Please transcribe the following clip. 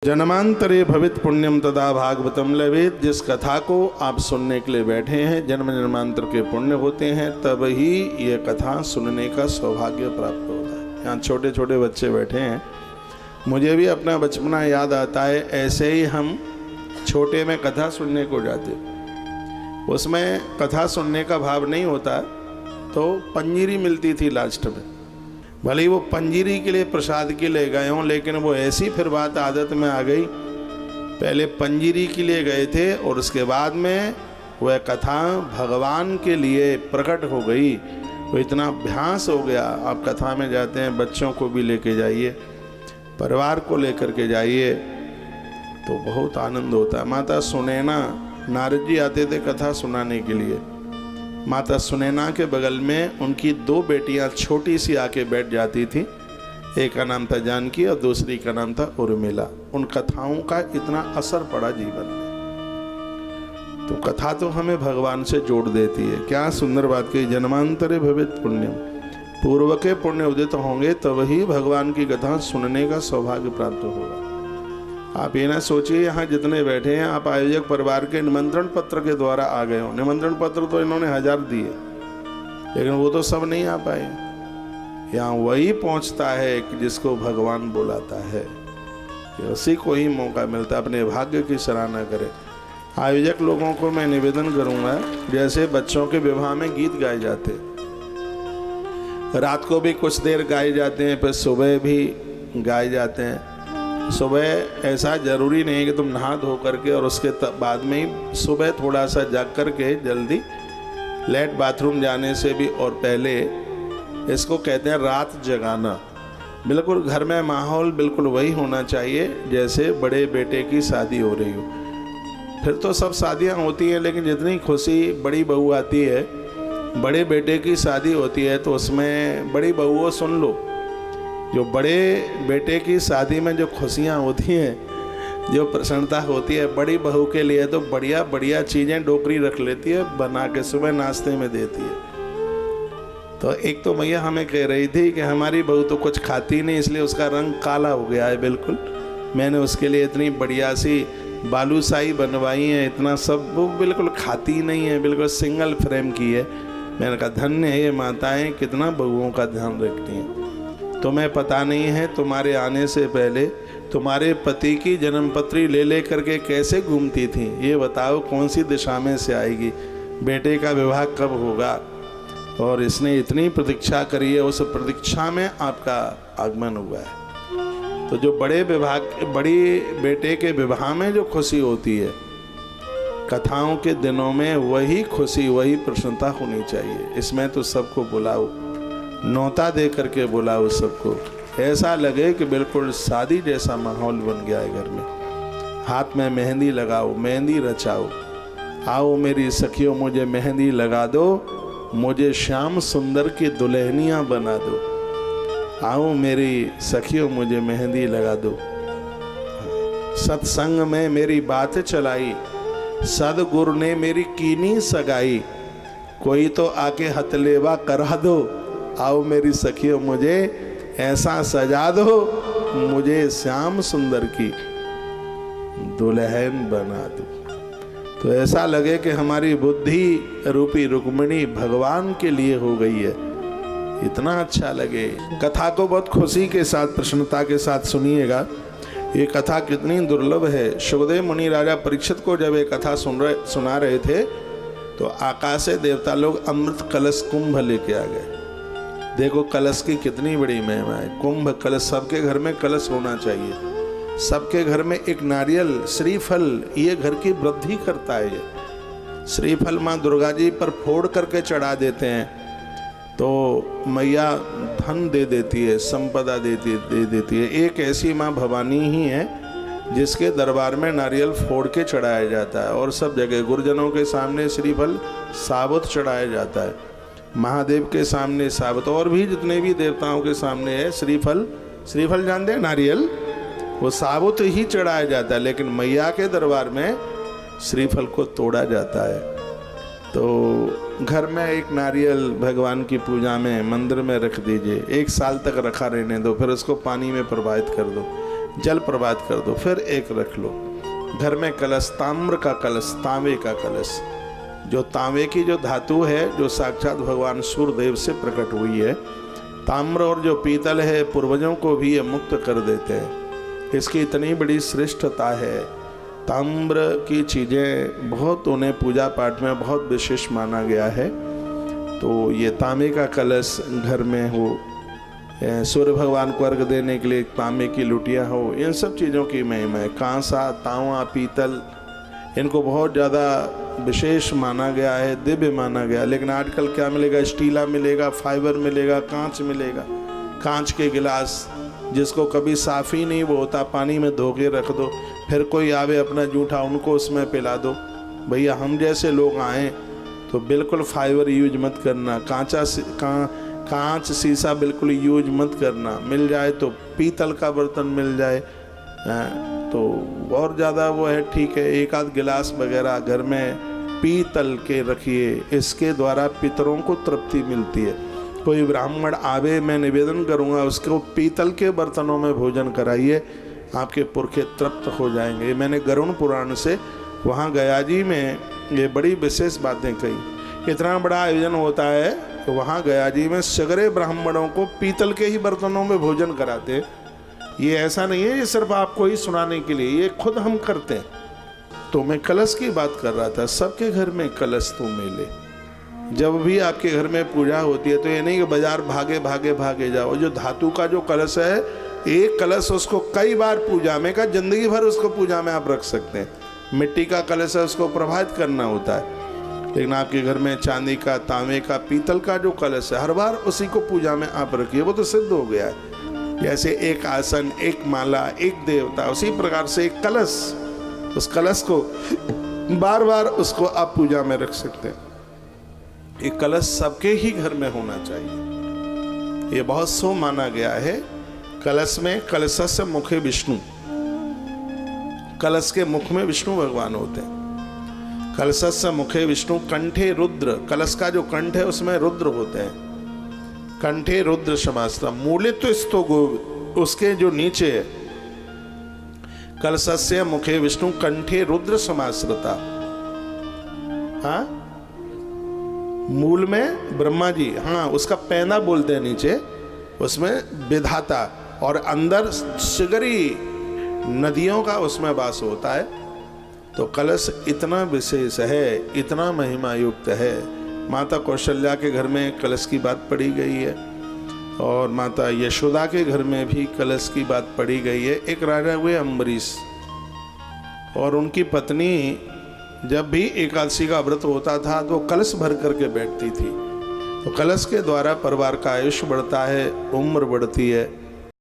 जन्मांतरे भवित पुण्यम तदा भागवतम लवेत। जिस कथा को आप सुनने के लिए बैठे हैं, जन्म जन्मांतर के पुण्य होते हैं, तब ही ये कथा सुनने का सौभाग्य प्राप्त होता है। यहाँ छोटे छोटे बच्चे बैठे हैं, मुझे भी अपना बचपना याद आता है। ऐसे ही हम छोटे में कथा सुनने को जाते, उसमें कथा सुनने का भाव नहीं होता तो पंजीरी मिलती थी लास्ट में। भले ही वो पंजीरी के लिए प्रसाद के लिए गए हों, लेकिन वो ऐसी फिर बात आदत में आ गई, पहले पंजीरी के लिए गए थे और उसके बाद में वह कथा भगवान के लिए प्रकट हो गई। वो इतना अभ्यास हो गया। आप कथा में जाते हैं, बच्चों को भी लेके जाइए, परिवार को लेकर के जाइए तो बहुत आनंद होता है। माता सुनैना, नारद जी आते थे कथा सुनाने के लिए। माता सुनैना के बगल में उनकी दो बेटियां छोटी सी आके बैठ जाती थी। एक का नाम था जानकी और दूसरी का नाम था उर्मिला। उन कथाओं का इतना असर पड़ा जीवन में। तो कथा तो हमें भगवान से जोड़ देती है। क्या सुंदर बात कही, जन्मांतरे भवित पुण्यम, पूर्व के पुण्य उदित होंगे तब ही भगवान की कथा सुनने का सौभाग्य प्राप्त होगा। आप ये ना सोचिए यहाँ जितने बैठे हैं आप आयोजक परिवार के निमंत्रण पत्र के द्वारा आ गए हो। निमंत्रण पत्र तो इन्होंने 1000 दिए, लेकिन वो तो सब नहीं आ पाए। यहाँ वही पहुँचता है कि जिसको भगवान बुलाता है, उसी को ही मौका मिलता है। अपने भाग्य की सराहना करें। आयोजक लोगों को मैं निवेदन करूँगा, जैसे बच्चों के विवाह में गीत गाए जाते, रात को भी कुछ देर गाए जाते हैं, फिर सुबह भी गाए जाते हैं। सुबह ऐसा जरूरी नहीं है कि तुम नहा धो करके और उसके बाद में ही, सुबह थोड़ा सा जाग करके जल्दी लेट बाथरूम जाने से भी और पहले, इसको कहते हैं रात जगाना। बिल्कुल घर में माहौल बिल्कुल वही होना चाहिए जैसे बड़े बेटे की शादी हो रही हो। फिर तो सब शादियां होती हैं, लेकिन जितनी खुशी बड़ी बहू आती है, बड़े बेटे की शादी होती है तो उसमें बड़ी बहुओं सुन लो, जो बड़े बेटे की शादी में जो खुशियाँ होती हैं, जो प्रसन्नता होती है, बड़ी बहू के लिए तो बढ़िया बढ़िया चीज़ें डोकरी रख लेती है, बना के सुबह नाश्ते में देती है। तो एक तो मैया हमें कह रही थी कि हमारी बहू तो कुछ खाती नहीं, इसलिए उसका रंग काला हो गया है बिल्कुल। मैंने उसके लिए इतनी बढ़िया सी बालूशाही बनवाई है, इतना सब, वो बिल्कुल खाती नहीं है, बिल्कुल सिंगल फ्रेम की है। मैंने कहा धन्य है ये माताएँ, कितना बहुओं का ध्यान रखती हैं। तुम्हें पता नहीं है तुम्हारे आने से पहले तुम्हारे पति की जन्मपत्री ले करके कैसे घूमती थी। ये बताओ कौन सी दिशा में से आएगी, बेटे का विवाह कब होगा, और इसने इतनी प्रतीक्षा करी है, उस प्रतीक्षा में आपका आगमन हुआ है। तो जो बड़ी बेटे के विवाह में जो खुशी होती है, कथाओं के दिनों में वही खुशी, वही प्रसन्नता होनी चाहिए। इसमें तो सबको बुलाओ, नौता दे करके बुलाओ सबको, ऐसा लगे कि बिल्कुल शादी जैसा माहौल बन गया है घर में। हाथ में मेहंदी लगाओ, मेहंदी रचाओ, आओ मेरी सखियों मुझे मेहंदी लगा दो, मुझे श्याम सुंदर की दुल्हनियाँ बना दो। आओ मेरी सखियों मुझे मेहंदी लगा दो। सत्संग में मेरी बात चलाई, सदगुरु ने मेरी कीनी सगाई, कोई तो आके हथलेवा करा दो। आओ मेरी सखियों मुझे ऐसा सजा दो, मुझे श्याम सुंदर की दुल्हन बना दो। तो ऐसा लगे कि हमारी बुद्धि रूपी रुक्मिणी भगवान के लिए हो गई है, इतना अच्छा लगे। कथा को बहुत खुशी के साथ, प्रसन्नता के साथ सुनिएगा। ये कथा कितनी दुर्लभ है। शुकदेव मुनि राजा परीक्षित को जब ये कथा सुना रहे थे तो आकाश से देवता लोग अमृत कलश कुंभ लेके आ गए। देखो कलश की कितनी बड़ी महिमा है। कुंभ कलश, सबके घर में कलश होना चाहिए, सबके घर में एक नारियल, श्रीफल, ये घर की वृद्धि करता है। ये श्रीफल माँ दुर्गा जी पर फोड़ करके चढ़ा देते हैं तो मैया धन दे देती है, संपदा दे देती है। एक ऐसी माँ भवानी ही है जिसके दरबार में नारियल फोड़ के चढ़ाया जाता है, और सब जगह गुरुजनों के सामने श्रीफल साबुत चढ़ाया जाता है, महादेव के सामने साबुत, और भी जितने भी देवताओं के सामने है श्रीफल जानते हैं, नारियल, वो साबुत ही चढ़ाया जाता है। लेकिन मैया के दरबार में श्रीफल को तोड़ा जाता है। तो घर में एक नारियल भगवान की पूजा में मंदिर में रख दीजिए, 1 साल तक रखा रहने दो, फिर उसको पानी में प्रवाहित कर दो। जल प्रवाहित कर दो, फिर एक रख लो। घर में कलश, ताम्र का कलश, तांबे का कलश, जो तांबे की जो धातु है जो साक्षात भगवान सूर्यदेव से प्रकट हुई है। ताम्र और जो पीतल है पूर्वजों को भी ये मुक्त कर देते हैं, इसकी इतनी बड़ी श्रेष्ठता है। ताम्र की चीज़ें बहुत, उन्हें पूजा पाठ में बहुत विशेष माना गया है। तो ये तांबे का कलश घर में हो, सूर्य भगवान को अर्घ देने के लिए तांबे की लुटिया हो, इन सब चीज़ों की महिमा है। कांसा, तांवा, पीतल, इनको बहुत ज़्यादा विशेष माना गया है, दिव्य माना गया। लेकिन आजकल क्या मिलेगा? स्टीला मिलेगा, फाइबर मिलेगा, कांच मिलेगा। कांच के गिलास जिसको कभी साफ ही नहीं वो होता, पानी में धो के रख दो, फिर कोई आवे अपना जूठा उनको उसमें पिला दो। भैया हम जैसे लोग आएँ तो बिल्कुल फाइबर यूज मत करना, कांच शीशा बिल्कुल यूज मत करना। मिल जाए तो पीतल का बर्तन मिल जाए तो और ज़्यादा वो है, ठीक है। एक आध गिलास वगैरह घर में पीतल के रखिए, इसके द्वारा पितरों को तृप्ति मिलती है। कोई ब्राह्मण आवे, मैं निवेदन करूँगा उसको पीतल के बर्तनों में भोजन कराइए, आपके पुरखे तृप्त हो जाएंगे। मैंने गरुड़ पुराण से वहाँ गया जी में ये बड़ी विशेष बातें कही। इतना बड़ा आयोजन होता है तो वहाँ गया जी में सगरे ब्राह्मणों को पीतल के ही बर्तनों में भोजन कराते। ये ऐसा नहीं है ये सिर्फ आपको ही सुनाने के लिए, ये खुद हम करते हैं। तो मैं कलश की बात कर रहा था, सबके घर में कलश तो मिले। जब भी आपके घर में पूजा होती है तो ये नहीं कि बाजार भागे भागे भागे जाओ। जो धातु का जो कलश है, एक कलश उसको कई बार पूजा में का जिंदगी भर उसको पूजा में आप रख सकते हैं। मिट्टी का कलश है, उसको प्रभावित करना होता है। लेकिन आपके घर में चांदी का, तांबे का, पीतल का जो कलश है, हर बार उसी को पूजा में आप रखिए, वो तो सिद्ध हो गया है। जैसे एक आसन, एक माला, एक देवता, उसी प्रकार से एक कलश, उस कलश को बार बार उसको आप पूजा में रख सकते हैं। एक कलश सबके ही घर में होना चाहिए, ये बहुत शुभ माना गया है। कलश में कलशस्य मुखे विष्णु, कलश के मुख में विष्णु भगवान होते हैं। कलशस्य मुखे विष्णु, कंठे रुद्र, कलश का जो कंठ है उसमें रुद्र होते हैं। कंठे रुद्र समास्ता, मूलित्व स्तो गो, उसके जो नीचे है कलशस्य मुखे विष्णु कंठे रुद्र समाश्रिता। हाँ, मूल में ब्रह्मा जी, हाँ उसका पैना बोलते हैं नीचे, उसमें विधाता, और अंदर सिगरी नदियों का उसमें वास होता है। तो कलश इतना विशेष है, इतना महिमा युक्त है। माता कौशल्या के घर में कलश की बात पढ़ी गई है, और माता यशोदा के घर में भी कलश की बात पढ़ी गई है। एक राजा हुए अम्बरीश, और उनकी पत्नी जब भी एकादशी का व्रत होता था तो कलश भर करके बैठती थी। तो कलश के द्वारा परिवार का आयुष्य बढ़ता है, उम्र बढ़ती है।